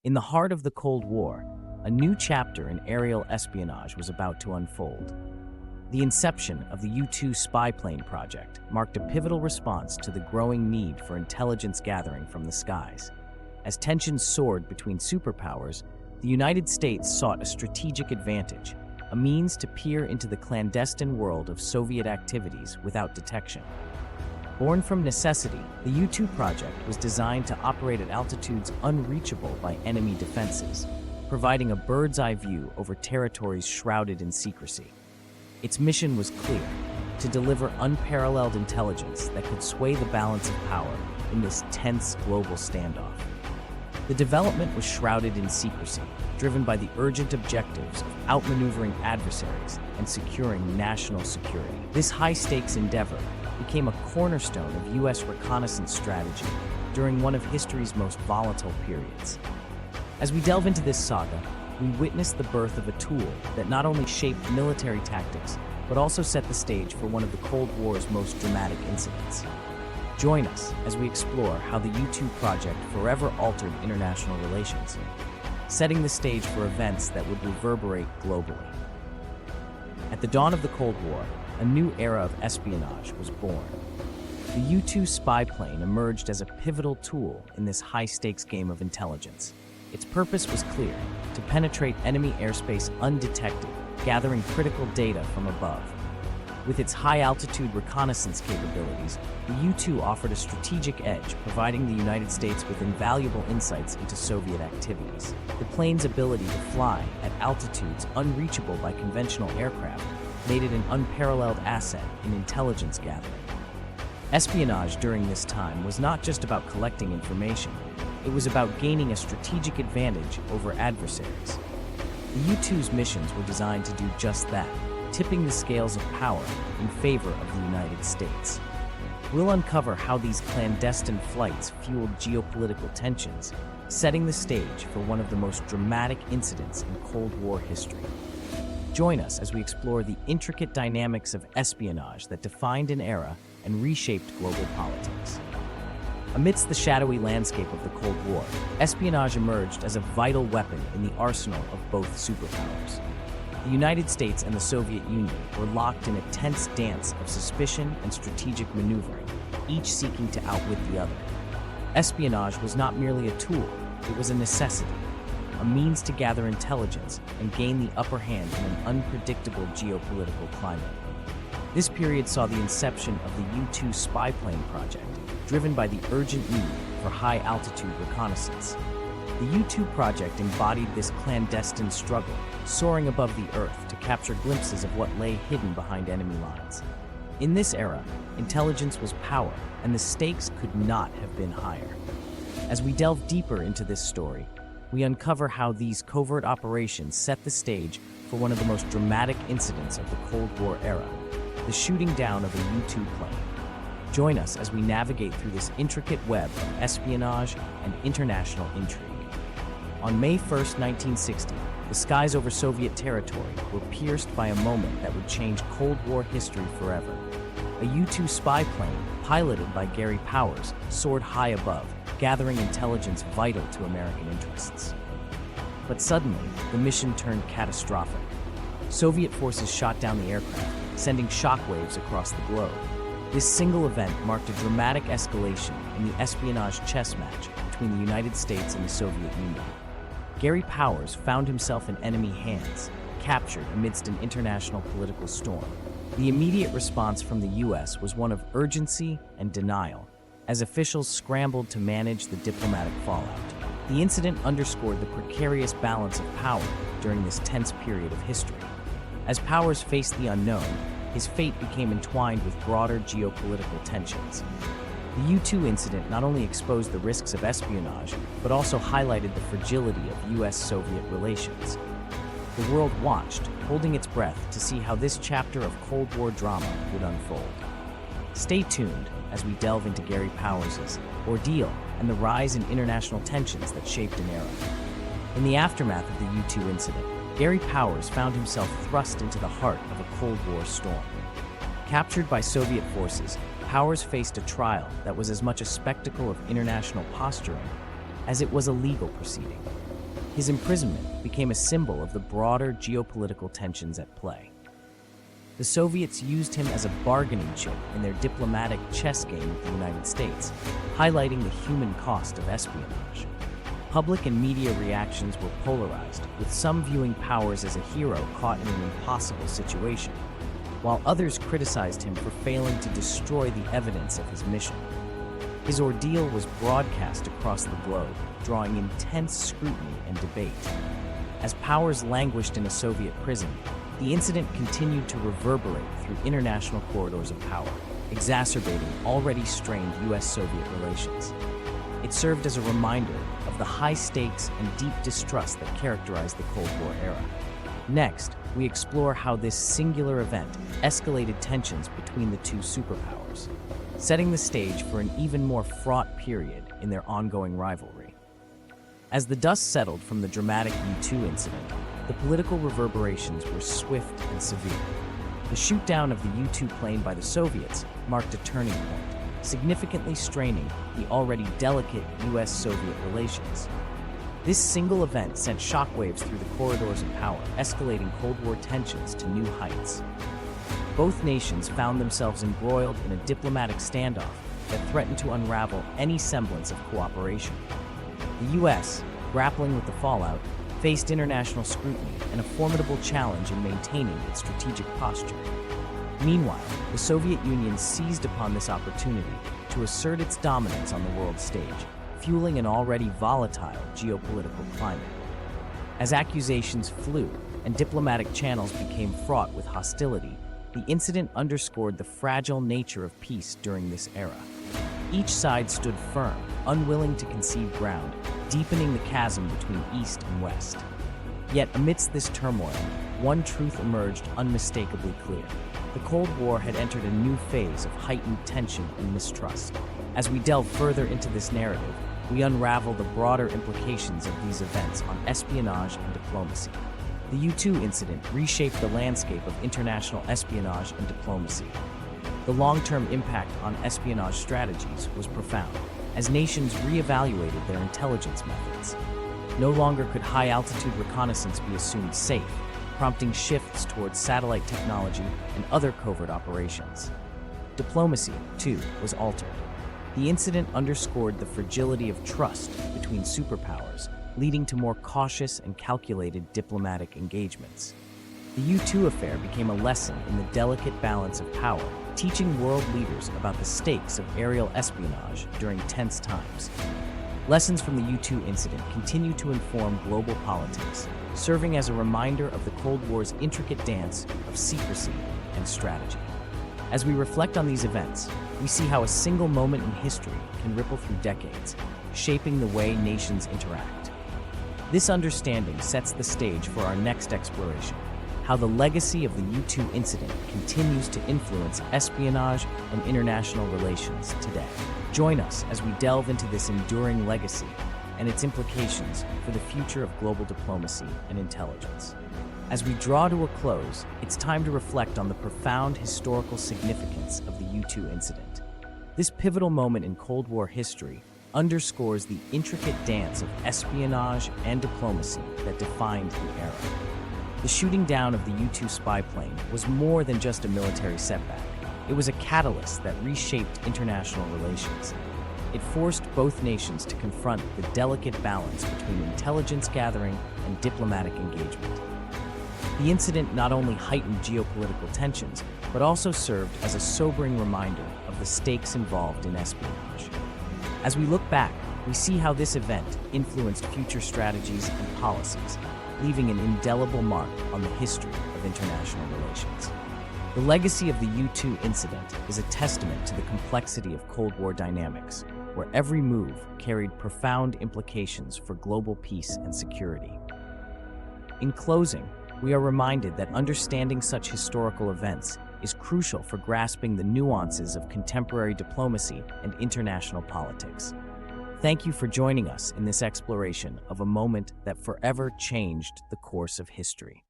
In the heart of the Cold War, a new chapter in aerial espionage was about to unfold. The inception of the U-2 spy plane project marked a pivotal response to the growing need for intelligence gathering from the skies. As tensions soared between superpowers, the United States sought a strategic advantage, a means to peer into the clandestine world of Soviet activities without detection. Born from necessity, the U-2 project was designed to operate at altitudes unreachable by enemy defenses, providing a bird's-eye view over territories shrouded in secrecy. Its mission was clear: to deliver unparalleled intelligence that could sway the balance of power in this tense global standoff. The development was shrouded in secrecy, driven by the urgent objectives of outmaneuvering adversaries and securing national security. This high-stakes endeavor became a cornerstone of U.S. reconnaissance strategy during one of history's most volatile periods. As we delve into this saga, we witness the birth of a tool that not only shaped military tactics, but also set the stage for one of the Cold War's most dramatic incidents. Join us as we explore how the U-2 project forever altered international relations, setting the stage for events that would reverberate globally. At the dawn of the Cold War, a new era of espionage was born. The U-2 spy plane emerged as a pivotal tool in this high-stakes game of intelligence. Its purpose was clear: to penetrate enemy airspace undetected, gathering critical data from above. With its high-altitude reconnaissance capabilities, the U-2 offered a strategic edge, providing the United States with invaluable insights into Soviet activities. The plane's ability to fly at altitudes unreachable by conventional aircraft made it an unparalleled asset in intelligence gathering. Espionage during this time was not just about collecting information, it was about gaining a strategic advantage over adversaries. The U-2's missions were designed to do just that, tipping the scales of power in favor of the United States. We'll uncover how these clandestine flights fueled geopolitical tensions, setting the stage for one of the most dramatic incidents in Cold War history. Join us as we explore the intricate dynamics of espionage that defined an era and reshaped global politics. Amidst the shadowy landscape of the Cold War, espionage emerged as a vital weapon in the arsenal of both superpowers. The United States and the Soviet Union were locked in a tense dance of suspicion and strategic maneuvering, each seeking to outwit the other. Espionage was not merely a tool, it was a necessity, a means to gather intelligence and gain the upper hand in an unpredictable geopolitical climate. This period saw the inception of the U-2 spy plane project, driven by the urgent need for high-altitude reconnaissance. The U-2 project embodied this clandestine struggle, soaring above the Earth to capture glimpses of what lay hidden behind enemy lines. In this era, intelligence was power, and the stakes could not have been higher. As we delve deeper into this story, we uncover how these covert operations set the stage for one of the most dramatic incidents of the Cold War era: the shooting down of a U-2 plane. Join us as we navigate through this intricate web of espionage and international intrigue. On May 1, 1960, the skies over Soviet territory were pierced by a moment that would change Cold War history forever. A U-2 spy plane, piloted by Gary Powers, soared high above, gathering intelligence vital to American interests. But suddenly, the mission turned catastrophic. Soviet forces shot down the aircraft, sending shockwaves across the globe. This single event marked a dramatic escalation in the espionage chess match between the United States and the Soviet Union. Gary Powers found himself in enemy hands, captured amidst an international political storm. The immediate response from the U.S. was one of urgency and denial, as officials scrambled to manage the diplomatic fallout. The incident underscored the precarious balance of power during this tense period of history. As Powers faced the unknown, his fate became entwined with broader geopolitical tensions. The U-2 incident not only exposed the risks of espionage, but also highlighted the fragility of U.S.-Soviet relations. The world watched, holding its breath to see how this chapter of Cold War drama would unfold. Stay tuned as we delve into Gary Powers' ordeal and the rise in international tensions that shaped an era. In the aftermath of the U-2 incident, Gary Powers found himself thrust into the heart of a Cold War storm. Captured by Soviet forces, Powers faced a trial that was as much a spectacle of international posturing as it was a legal proceeding. His imprisonment became a symbol of the broader geopolitical tensions at play. The Soviets used him as a bargaining chip in their diplomatic chess game with the United States, highlighting the human cost of espionage. Public and media reactions were polarized, with some viewing Powers as a hero caught in an impossible situation, while others criticized him for failing to destroy the evidence of his mission. His ordeal was broadcast across the globe, drawing intense scrutiny and debate. As Powers languished in a Soviet prison, the incident continued to reverberate through international corridors of power, exacerbating already strained U.S.-Soviet relations. It served as a reminder of the high stakes and deep distrust that characterized the Cold War era. Next, we explore how this singular event escalated tensions between the two superpowers, setting the stage for an even more fraught period in their ongoing rivalry. As the dust settled from the dramatic U-2 incident, the political reverberations were swift and severe. The shoot-down of the U-2 plane by the Soviets marked a turning point, significantly straining the already delicate U.S.-Soviet relations. This single event sent shockwaves through the corridors of power, escalating Cold War tensions to new heights. Both nations found themselves embroiled in a diplomatic standoff that threatened to unravel any semblance of cooperation. The U.S., grappling with the fallout, faced international scrutiny and a formidable challenge in maintaining its strategic posture. Meanwhile, the Soviet Union seized upon this opportunity to assert its dominance on the world stage, fueling an already volatile geopolitical climate. As accusations flew and diplomatic channels became fraught with hostility, the incident underscored the fragile nature of peace during this era. Each side stood firm, unwilling to concede ground, deepening the chasm between East and West. Yet amidst this turmoil, one truth emerged unmistakably clear. The Cold War had entered a new phase of heightened tension and mistrust. As we delve further into this narrative, we unravel the broader implications of these events on espionage and diplomacy. The U-2 incident reshaped the landscape of international espionage and diplomacy. The long-term impact on espionage strategies was profound, as nations re-evaluated their intelligence methods. No longer could high-altitude reconnaissance be assumed safe, prompting shifts towards satellite technology and other covert operations. Diplomacy, too, was altered. The incident underscored the fragility of trust between superpowers, leading to more cautious and calculated diplomatic engagements. The U-2 affair became a lesson in the delicate balance of power, teaching world leaders about the stakes of aerial espionage during tense times. Lessons from the U-2 incident continue to inform global politics, serving as a reminder of the Cold War's intricate dance of secrecy and strategy. As we reflect on these events, we see how a single moment in history can ripple through decades, shaping the way nations interact. This understanding sets the stage for our next exploration, how the legacy of the U-2 incident continues to influence espionage and international relations today. Join us as we delve into this enduring legacy and its implications for the future of global diplomacy and intelligence. As we draw to a close, it's time to reflect on the profound historical significance of the U-2 incident. This pivotal moment in Cold War history underscores the intricate dance of espionage and diplomacy that defined the era. The shooting down of the U-2 spy plane was more than just a military setback. It was a catalyst that reshaped international relations. It forced both nations to confront the delicate balance between intelligence gathering and diplomatic engagement. The incident not only heightened geopolitical tensions, but also served as a sobering reminder of the stakes involved in espionage. As we look back, we see how this event influenced future strategies and policies, leaving an indelible mark on the history of international relations. The legacy of the U-2 incident is a testament to the complexity of Cold War dynamics, where every move carried profound implications for global peace and security. In closing, we are reminded that understanding such historical events is crucial for grasping the nuances of contemporary diplomacy and international politics. Thank you for joining us in this exploration of a moment that forever changed the course of history.